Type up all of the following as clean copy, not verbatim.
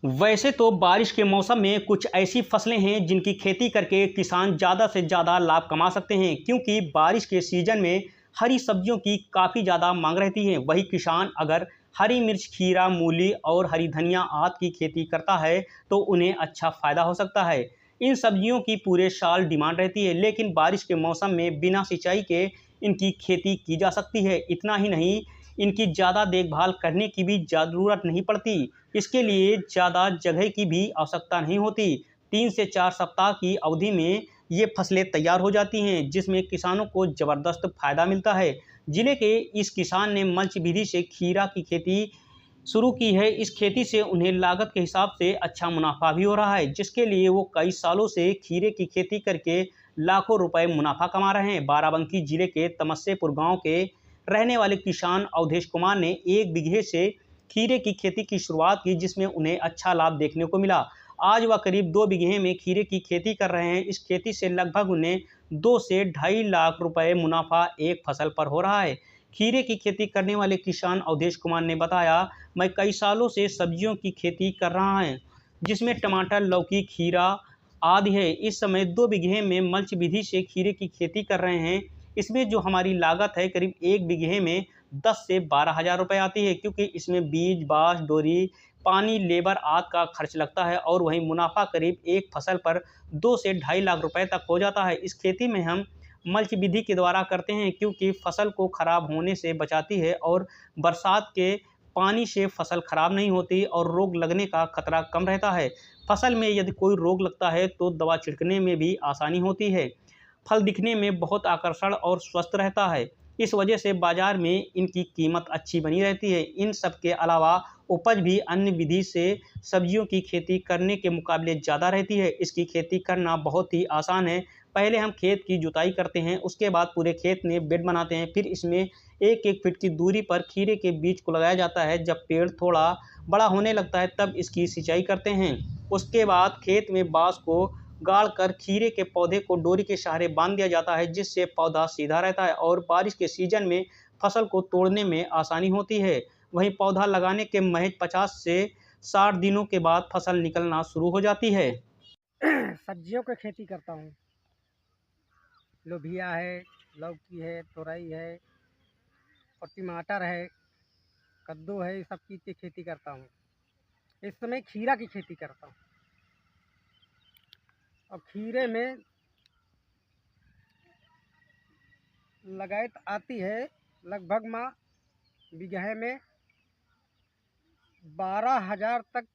वैसे तो बारिश के मौसम में कुछ ऐसी फसलें हैं जिनकी खेती करके किसान ज़्यादा से ज़्यादा लाभ कमा सकते हैं, क्योंकि बारिश के सीजन में हरी सब्जियों की काफ़ी ज़्यादा मांग रहती है। वही किसान अगर हरी मिर्च, खीरा, मूली और हरी धनिया आदि की खेती करता है तो उन्हें अच्छा फ़ायदा हो सकता है। इन सब्जियों की पूरे साल डिमांड रहती है, लेकिन बारिश के मौसम में बिना सिंचाई के इनकी खेती की जा सकती है। इतना ही नहीं, इनकी ज़्यादा देखभाल करने की भी ज़रूरत नहीं पड़ती। इसके लिए ज़्यादा जगह की भी आवश्यकता नहीं होती। 3 से 4 सप्ताह की अवधि में ये फसलें तैयार हो जाती हैं, जिसमें किसानों को ज़बरदस्त फ़ायदा मिलता है। जिले के इस किसान ने मल्च विधि से खीरा की खेती शुरू की है। इस खेती से उन्हें लागत के हिसाब से अच्छा मुनाफा भी हो रहा है, जिसके लिए वो कई सालों से खीरे की खेती करके लाखों रुपए मुनाफा कमा रहे हैं। बाराबंकी जिले के तमस्सेपुर गांव के रहने वाले किसान अवधेश कुमार ने 1 बीघे से खीरे की खेती की शुरुआत की, जिसमें उन्हें अच्छा लाभ देखने को मिला। आज वह करीब 2 बीघे में खीरे की खेती कर रहे हैं। इस खेती से लगभग उन्हें 2 से ढाई लाख रुपए मुनाफा एक फसल पर हो रहा है। खीरे की खेती करने वाले किसान अवधेश कुमार ने बताया, मैं कई सालों से सब्जियों की खेती कर रहा हूं, जिसमें टमाटर, लौकी, खीरा आदि है। इस समय 2 बीघे में मल्च विधि से खीरे की खेती कर रहे हैं। इसमें जो हमारी लागत है करीब 1 बीघे में 10 से 12 हज़ार रुपए आती है, क्योंकि इसमें बीज, बाँस, डोरी, पानी, लेबर आदि का खर्च लगता है और वहीं मुनाफा करीब एक फसल पर 2 से ढाई लाख रुपए तक हो जाता है। इस खेती में हम मल्च विधि के द्वारा करते हैं, क्योंकि फसल को खराब होने से बचाती है और बरसात के पानी से फसल खराब नहीं होती और रोग लगने का खतरा कम रहता है। फसल में यदि कोई रोग लगता है तो दवा छिड़कने में भी आसानी होती है। फल दिखने में बहुत आकर्षण और स्वस्थ रहता है। इस वजह से बाजार में इनकी कीमत अच्छी बनी रहती है। इन सब के अलावा उपज भी अन्य विधि से सब्जियों की खेती करने के मुकाबले ज़्यादा रहती है। इसकी खेती करना बहुत ही आसान है। पहले हम खेत की जुताई करते हैं, उसके बाद पूरे खेत में बेड बनाते हैं, फिर इसमें 1-1 फीट की दूरी पर खीरे के बीज को लगाया जाता है। जब पेड़ थोड़ा बड़ा होने लगता है तब इसकी सिंचाई करते हैं। उसके बाद खेत में बाँस को गाड़ कर खीरे के पौधे को डोरी के सहारे बांध दिया जाता है, जिससे पौधा सीधा रहता है और बारिश के सीजन में फसल को तोड़ने में आसानी होती है। वहीं पौधा लगाने के महज 50 से 60 दिनों के बाद फसल निकलना शुरू हो जाती है। सब्जियों की खेती करता हूँ। लोबिया है, लौकी है, तोरई है और टमाटर है, कद्दू है, ये सब चीज़ की खेती करता हूँ। इस समय खीरा की खेती करता हूँ और खीरे में लगायत आती है लगभग बीघे में 12,000 तक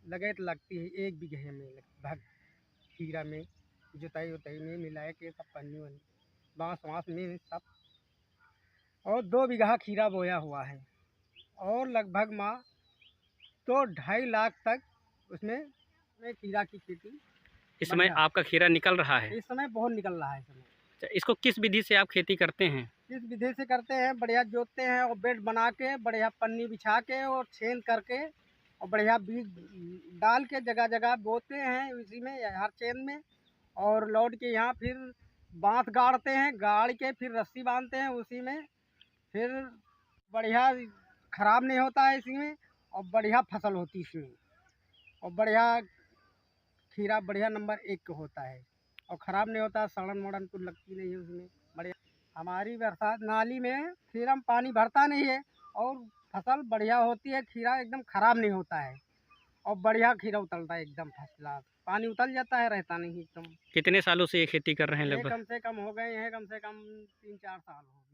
लगायत लगती है। 1 बीघे में लगभग खीरा में जुताई उताई में मिलाए के सब पन्नी वन्नी बाँस वाँस में सब, और 2 बीघा खीरा बोया हुआ है और लगभग 2-2.5 लाख तक उसमें खीरा की खेती इस समय बढ़िया। आपका खीरा निकल रहा है। इस समय बहुत निकल रहा है इस समय। अच्छा, इसको किस विधि से आप खेती करते हैं? इस विधि से करते हैं, बढ़िया जोतते हैं और बेड बना के बढ़िया पन्नी बिछा के और छेद करके और बढ़िया बीज डाल के जगह जगह बोते हैं उसी में, हर छेद में, और लौट के यहाँ फिर बाँस गाड़ते हैं, गाड़ के फिर रस्सी बांधते हैं उसी में। फिर बढ़िया खराब नहीं होता है इसी में और बढ़िया फसल होती है इसमें, और बढ़िया खीरा बढ़िया नंबर 1 होता है और ख़राब नहीं होता, सड़न वड़न कुछ लगती नहीं है उसमें। बढ़िया हमारी बरसात नाली में खीरा में पानी भरता नहीं है और फसल बढ़िया होती है। खीरा एकदम ख़राब नहीं होता है और बढ़िया खीरा उतरता है एकदम फर्स्ट क्लास। पानी उतल जाता है, रहता नहीं एकदम। कितने सालों से ये खेती कर रहे हैं ये लगभग? कम से कम हो गए हैं, कम से कम 3-4 साल हो गए।